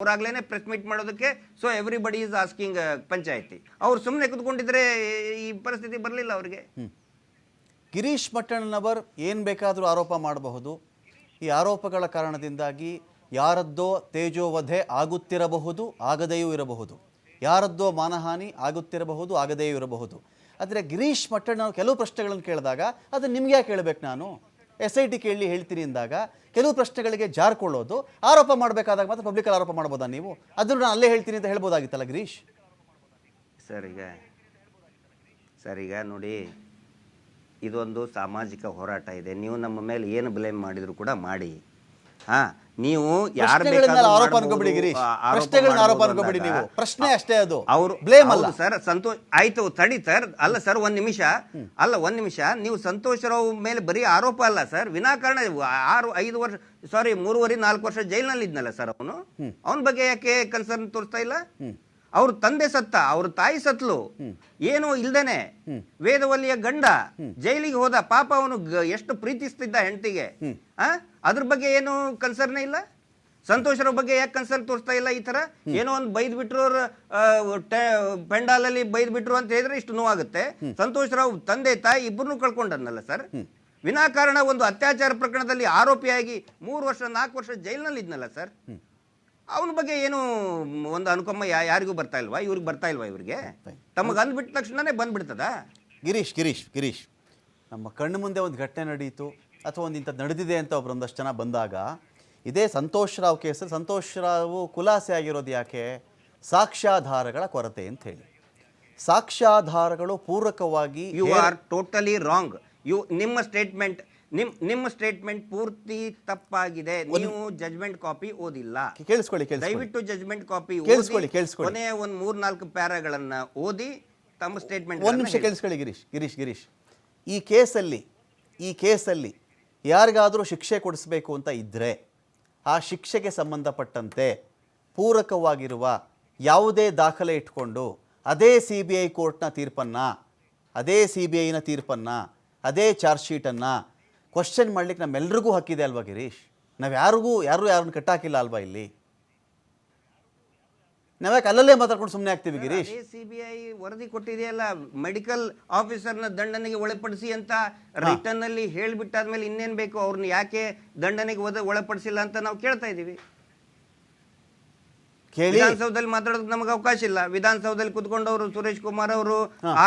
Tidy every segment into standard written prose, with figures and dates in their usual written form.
ಅವರಾಗ್ಲೇನೆ press meet ಮಾಡೋದಕ್ಕೆ. So everybody is asking ಪಂಚಾಯತಿ. ಅವ್ರು ಸುಮ್ಮನೆ ಕುತ್ಕೊಂಡಿದ್ರೆ ಈ ಪರಿಸ್ಥಿತಿ ಬರಲಿಲ್ಲ ಅವ್ರಿಗೆ. ಗಿರೀಶ್ ಮಟ್ಟಣ್ಣನವರ್ ಏನು ಬೇಕಾದರೂ ಆರೋಪ ಮಾಡಬಹುದು. ಈ ಆರೋಪಗಳ ಕಾರಣದಿಂದಾಗಿ ಯಾರದ್ದೋ ತೇಜೋವಧೆ ಆಗುತ್ತಿರಬಹುದು, ಆಗದೆಯೂ ಇರಬಹುದು. ಯಾರದ್ದೋ ಮಾನಹಾನಿ ಆಗುತ್ತಿರಬಹುದು, ಆಗದೆಯೂ ಇರಬಹುದು. ಆದರೆ ಗಿರೀಶ್ ಮಟ್ಟಣ್ಣನವರು ಕೆಲವು ಪ್ರಶ್ನೆಗಳನ್ನು ಕೇಳಿದಾಗ ಅದನ್ನು ನಿಮ್ಗೆ ಯಾಕೆ ಕೇಳಬೇಕು, ನಾನು SIT ಕೇಳಿ ಹೇಳ್ತೀನಿ ಅಂದಾಗ ಕೆಲವು ಪ್ರಶ್ನೆಗಳಿಗೆ ಜಾರ್ಕೊಳ್ಳೋದು, ಆರೋಪ ಮಾಡಬೇಕಾದಾಗ ಮಾತ್ರ ಪಬ್ಲಿಕಲ್ಲಿ ಆರೋಪ ಮಾಡ್ಬೋದಾ ನೀವು? ಅದನ್ನು ನಾನು ಅಲ್ಲೇ ಹೇಳ್ತೀನಿ ಅಂತ ಹೇಳ್ಬೋದಾಗಿತ್ತಲ್ಲ ಗಿರೀಶ್ ಸರ್. ಈಗ ನೋಡಿ, ಇದೊಂದು ಸಾಮಾಜಿಕ ಹೋರಾಟ ಇದೆ. ನೀವು ನಮ್ಮ ಮೇಲೆ ಏನು ಬ್ಲೇಮ್ ಮಾಡಿದ್ರು ಕೂಡ ಮಾಡಿ. ನೀವು ಆರೋಪ ಅನ್ಕೋಬಿಡಿ ಗಿರೀಶ್, ಪ್ರಶ್ನೆಗಳನ್ನ ಆರೋಪ ಅನ್ಕೋಬಿಡಿ ನೀವು. ಪ್ರಶ್ನೆ ಅಷ್ಟೇ, ಅದು ಅವರು ಬ್ಲೇಮ್ ಅಲ್ಲ ಸರ್. ಸಂತೋಷ್ ಆಯ್ತು, ತಡಿ ಸರ್. ಅಲ್ಲ ಸರ್, ಒಂದ್ ನಿಮಿಷ. ನೀವು ಸಂತೋಷ್ ರಾವ್ ಮೇಲೆ ಬರೀ ಆರೋಪ ಅಲ್ಲ ಸರ್, ವಿನಾಕಾರಣ 5 ವರ್ಷ 3.5-4 ವರ್ಷ ಜೈಲಿನಲ್ಲಿ ಇದ್ನಲ್ಲ ಸರ್ ಅವನು. ಅವನ ಬಗ್ಗೆ ಯಾಕೆ ಕನ್ಸರ್ನ್ ತೋರಿಸ್ತಾ ಇಲ್ಲ? ಅವ್ರ ತಂದೆ ಸತ್ತ, ಅವ್ರ ತಾಯಿ ಸತ್ಲು, ಏನೋ ಇಲ್ದೇನೆ ವೇದವಲ್ಲಿಯ ಗಂಡ ಜೈಲಿಗೆ ಹೋದ. ಪಾಪ ಅವನು ಎಷ್ಟು ಪ್ರೀತಿಸ್ತಿದ್ದ ಹೆಂಡತಿಗೆ. ಅದ್ರ ಬಗ್ಗೆ ಏನು ಕನ್ಸರ್ನೇ ಇಲ್ಲ. ಸಂತೋಷರ ಬಗ್ಗೆ ಯಾಕೆ ಕನ್ಸರ್ನ್ ತೋರಿಸ್ತಾ ಇಲ್ಲ? ಈ ತರ ಏನೋ ಒಂದು ಬೈದ್ ಬಿಟ್ರು, ಪೆಂಡಾಲಲ್ಲಿ ಬೈದ್ ಬಿಟ್ರು ಅಂತ ಹೇಳಿದ್ರೆ ಇಷ್ಟು ನೋವಾಗುತ್ತೆ. ಸಂತೋಷ್ ರಾವ್ ತಂದೆ ತಾಯಿ ಇಬ್ಬರನ್ನು ಕಳ್ಕೊಂಡನ್ನಲ್ಲ ಸರ್. ವಿನಾಕಾರಣ ಒಂದು ಅತ್ಯಾಚಾರ ಪ್ರಕರಣದಲ್ಲಿ ಆರೋಪಿಯಾಗಿ 3 ವರ್ಷ 4 ವರ್ಷ ಜೈಲಿನಲ್ಲಿ ಇದ್ನಲ್ಲ ಸರ್. ಅವನ ಬಗ್ಗೆ ಏನು ಒಂದು ಅನುಕಂಪ ಯಾರಿಗೂ ಬರ್ತಾ ಇಲ್ವಾ? ಇವ್ರಿಗೆ ಬರ್ತಾ ಇಲ್ವಾ? ಇವ್ರಿಗೆ ತಮಗೆ ಅಂದ್ಬಿಟ್ಟ ತಕ್ಷಣನೇ ಬಂದ್ಬಿಡ್ತದ? ಗಿರೀಶ್ ನಮ್ಮ ಕಣ್ಣು ಮುಂದೆ ಒಂದು ಘಟನೆ ನಡೀತು ಅಥವಾ ಒಂದು ಇಂಥದ್ದು ನಡೆದಿದೆ ಅಂತ ಒಬ್ಬರೊಂದಷ್ಟು ಜನ ಬಂದಾಗ, ಇದೇ ಸಂತೋಷ್ ರಾವ್ ಕೇಸಲ್ಲಿ ಸಂತೋಷ್ ರಾವ್ ಖುಲಾಸೆ ಆಗಿರೋದು ಯಾಕೆ? ಸಾಕ್ಷ್ಯಾಧಾರಗಳ ಕೊರತೆ ಅಂತ ಹೇಳಿ. ಸಾಕ್ಷ್ಯಾಧಾರಗಳು ಪೂರಕವಾಗಿ ಯು ಆರ್ ಟೋಟಲಿ ರಾಂಗ್. ನಿಮ್ಮ ಸ್ಟೇಟ್ಮೆಂಟ್ ಪೂರ್ತಿ ತಪ್ಪಾಗಿದೆ. ನೀವು ಜಜ್ಮೆಂಟ್ ಕಾಪಿ ಓದಿಲ್ಲ. ಕೇಳಿಸ್ಕೊಳ್ಳಿ, ದಯವಿಟ್ಟು ಜಜ್ಮೆಂಟ್ ಕಾಪಿ ಕೇಳಿಸ್ಕೊಳ್ಳಿ. ಕೊನೆಯ ಒಂದು 3-4 ಪ್ಯಾರಾಗಳನ್ನ ಓದಿ ತಮ್ಮ ಸ್ಟೇಟ್ಮೆಂಟ್. ಒಂದು ನಿಮಿಷ ಕೇಳಿಸ್ಕೊಳ್ಳಿ ಗಿರೀಶ್. ಈ ಕೇಸಲ್ಲಿ ಯಾರಿಗಾದರೂ ಶಿಕ್ಷೆ ಕೊಡಿಸ್ಬೇಕು ಅಂತ ಇದ್ದರೆ ಆ ಶಿಕ್ಷೆಗೆ ಸಂಬಂಧಪಟ್ಟಂತೆ ಪೂರಕವಾಗಿರುವ ಯಾವುದೇ ದಾಖಲೆ ಇಟ್ಕೊಂಡು ಅದೇ CBI ಕೋರ್ಟ್ನ ತೀರ್ಪನ್ನು, ಅದೇ CBIನ ತೀರ್ಪನ್ನು, ಅದೇ ಚಾರ್ಜ್ ಶೀಟನ್ನು ಕ್ವಶನ್ ಮಾಡ್ಲಿಕ್ಕೆ ನಮ್ಮೆಲ್ರಿಗೂ ಹಕ್ಕಿದೆ ಅಲ್ವಾ ಗಿರೀಶ್? ನಾವು ಯಾರನ್ನು ಕಟ್ಟಾಕಿಲ್ಲ ಅಲ್ವಾ ಇಲ್ಲಿ? ನಾವ್ಯಾಕೆ ಅಲ್ಲಲ್ಲೇ ಮಾತಾಡ್ಕೊಂಡು ಸುಮ್ಮನೆ ಆಗ್ತೀವಿ ಗಿರೀಶ್? CBI ವರದಿ ಕೊಟ್ಟಿದೆಯಲ್ಲ, ಮೆಡಿಕಲ್ ಆಫೀಸರ್ನ ದಂಡನೆಗೆ ಒಳಪಡಿಸಿ ಅಂತ ರಿಟರ್ನ್ ಅಲ್ಲಿ ಹೇಳ್ಬಿಟ್ಟಾದ್ಮೇಲೆ ಇನ್ನೇನ್ ಬೇಕು? ಅವ್ರನ್ನ ಯಾಕೆ ದಂಡನೆಗೆ ಒಳಪಡಿಸಿಲ್ಲ ಅಂತ ನಾವು ಕೇಳ್ತಾ ಇದೀವಿ. ವಿಧಾನಸೌಧದಲ್ಲಿ ಮಾತಾಡೋದಕ್ಕೆ ನಮಗೆ ಅವಕಾಶ ಇಲ್ಲ. ವಿಧಾನಸೌಧದಲ್ಲಿ ಕುತ್ಕೊಂಡವರು ಸುರೇಶ್ ಕುಮಾರ್ ಅವರು,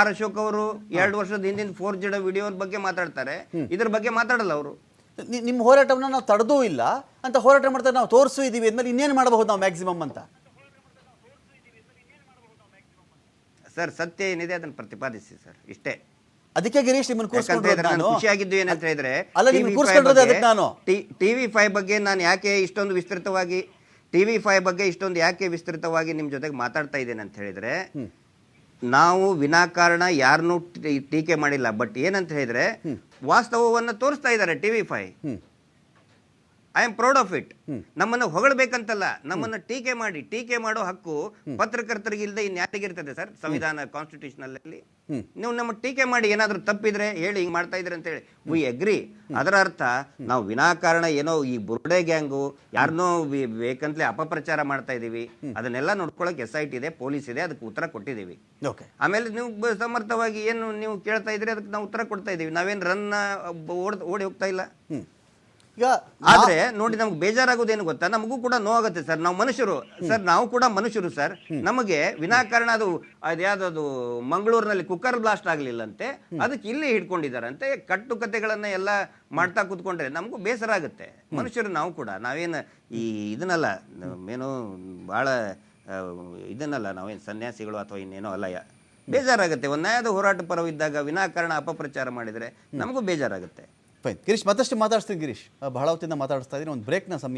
R ಅಶೋಕ್ ಅವರು 2 ವರ್ಷದ ಹಿಂದಿನ ಫೋರ್ಜೆಡ್ ವಿಡಿಯೋ ಬಗ್ಗೆ ಮಾತಾಡ್ತಾರೆ. ಇದ್ರ ಬಗ್ಗೆ ಮಾತಾಡಲ್ಲ ಅವರು. ನಿಮ್ಮ ಹೋರಾಟವನ್ನು ನಾವು ತಡೆದೂ ಇಲ್ಲ ಅಂತ ಹೋರಾಟ ಮಾಡ್ತಾರೆ, ನಾವು ತೋರಿಸೂ ಇದೀವಿ ಅಂದ್ಮೇಲೆ ಇನ್ನೇನು ಮಾಡಬಹುದು ನಾವು ಮ್ಯಾಕ್ಸಿಮಮ್ ಅಂತ? ಸರ್, ಸತ್ಯ ಏನಿದೆ ಅದನ್ನು ಪ್ರತಿಪಾದಿಸಿ ಸರ್, ಇಷ್ಟೇ. ಅದಕ್ಕೆ ಗಿರೀಶ್ ನಿಮ್ಮನ್ನು ಖುಷಿಯಾಗಿದ್ದು ಏನಂತ ಹೇಳಿದ್ರೆ, TV5 ಬಗ್ಗೆ ನಾನು ಯಾಕೆ ಇಷ್ಟೊಂದು ವಿಸ್ತೃತವಾಗಿ ನಿಮ್ಮ ಜೊತೆಗೆ ಮಾತಾಡ್ತಾ ಇದ್ದೇನೆ ಅಂತ ಹೇಳಿದ್ರೆ, ನಾವು ವಿನಾಕಾರಣ ಯಾರನ್ನೂ ಟೀಕೆ ಮಾಡಿಲ್ಲ. ಬಟ್ ಏನಂತ ಹೇಳಿದ್ರೆ, ವಾಸ್ತವವನ್ನು ತೋರಿಸ್ತಾ ಇದ್ದಾರೆ TV5. I am proud of it. ನಮ್ಮನ್ನು ಹೊಗಳಬೇಕಂತಲ್ಲ, ನಮ್ಮನ್ನು ಟೀಕೆ ಮಾಡೋ ಹಕ್ಕು ಪತ್ರಕರ್ತರಿಗೆ ಇಲ್ಲದೆ ಇನ್ಯಾರಿಗಿರ್ತದೆ ಸರ್ ಸಂವಿಧಾನ ಕಾನ್ಸ್ಟಿಟ್ಯೂಷನ್ ಅಲ್ಲಿ? ನೀವು ನಮ್ಮ ಟೀಕೆ ಮಾಡಿ ಏನಾದ್ರೂ ತಪ್ಪಿದ್ರೆ ಹೇಳಿ, ಹಿಂಗ್ ಮಾಡ್ತಾ ಇದ್ರೆ ಅಂತ ಹೇಳಿ ವಿ ಅಗ್ರಿ. ಅದರ ಅರ್ಥ ನಾವು ವಿನಾಕಾರಣ ಏನೋ ಈ ಬುರ್ಡೆ ಗ್ಯಾಂಗು ಯಾರನ್ನೋ ಬೇಕಂತಲೇ ಅಪಪ್ರಚಾರ ಮಾಡ್ತಾ ಇದೀವಿ. ಅದನ್ನೆಲ್ಲ ನೋಡ್ಕೊಳಕ್ SIT ಇದೆ, ಪೊಲೀಸ್ ಇದೆ, ಅದಕ್ಕೆ ಉತ್ತರ ಕೊಟ್ಟಿದ್ದೀವಿ. ಆಮೇಲೆ ನೀವು ಸಮರ್ಥವಾಗಿ ಏನು ನೀವು ಕೇಳ್ತಾ ಇದ್ರಿ, ಅದಕ್ಕೆ ನಾವು ಉತ್ತರ ಕೊಡ್ತಾ ಇದೀವಿ. ನಾವೇನ್ ಓಡಿ ಹೋಗ್ತಾ ಇಲ್ಲ. ಆದ್ರೆ ನೋಡಿ, ನಮ್ಗೆ ಬೇಜಾರಾಗೋದೇನು ಗೊತ್ತಾ? ನಮಗೂ ಕೂಡ ನೋವಾಗುತ್ತೆ ಸರ್. ನಾವು ಮನುಷ್ಯರು ಸರ್, ನಾವು ಕೂಡ ಮನುಷ್ಯರು ಸರ್. ನಮಗೆ ವಿನಾಕಾರಣ ಅದ್ಯಾವ್ದು ಮಂಗಳೂರಿನಲ್ಲಿ ಕುಕ್ಕರ್ ಬ್ಲಾಸ್ಟ್ ಆಗ್ಲಿಲ್ಲಂತೆ, ಅದಕ್ಕೆ ಇಲ್ಲಿ ಹಿಡ್ಕೊಂಡಿದ್ದಾರಂತೆ. ಕಟ್ಟುಕತೆಗಳನ್ನ ಎಲ್ಲ ಮಾಡ್ತಾ ಕೂತ್ಕೊಂಡ್ರೆ ನಮಗೂ ಬೇಸರ ಆಗುತ್ತೆ. ಮನುಷ್ಯರು ನಾವು ಕೂಡ. ನಾವೇನು ಇದನ್ನಲ್ಲ, ಏನು ಬಹಳ ಇದನ್ನಲ್ಲ, ನಾವೇನು ಸನ್ಯಾಸಿಗಳು ಅಥವಾ ಇನ್ನೇನೋ ಅಲ್ಲ. ಬೇಜಾರಾಗುತ್ತೆ. ಒಂದು ನ್ಯಾಯದ ಹೋರಾಟ ಪರವಿದ್ದಾಗ ವಿನಾಕಾರಣ ಅಪಪ್ರಚಾರ ಮಾಡಿದ್ರೆ ನಮಗೂ ಬೇಜಾರಾಗುತ್ತೆ. ಫೈನ್ ಗಿರೀಶ್, ಮತ್ತಷ್ಟು ಮಾತಾಡ್ತೀನಿ ಗಿರೀಶ್. ಬಹಳ ಹೊತ್ತಿಂದ ಮಾತಾಡಿಸ್ತಾ ಇದ್ದೀನಿ. ಒಂದು ಬ್ರೇಕ್ನ ಸಮಯ.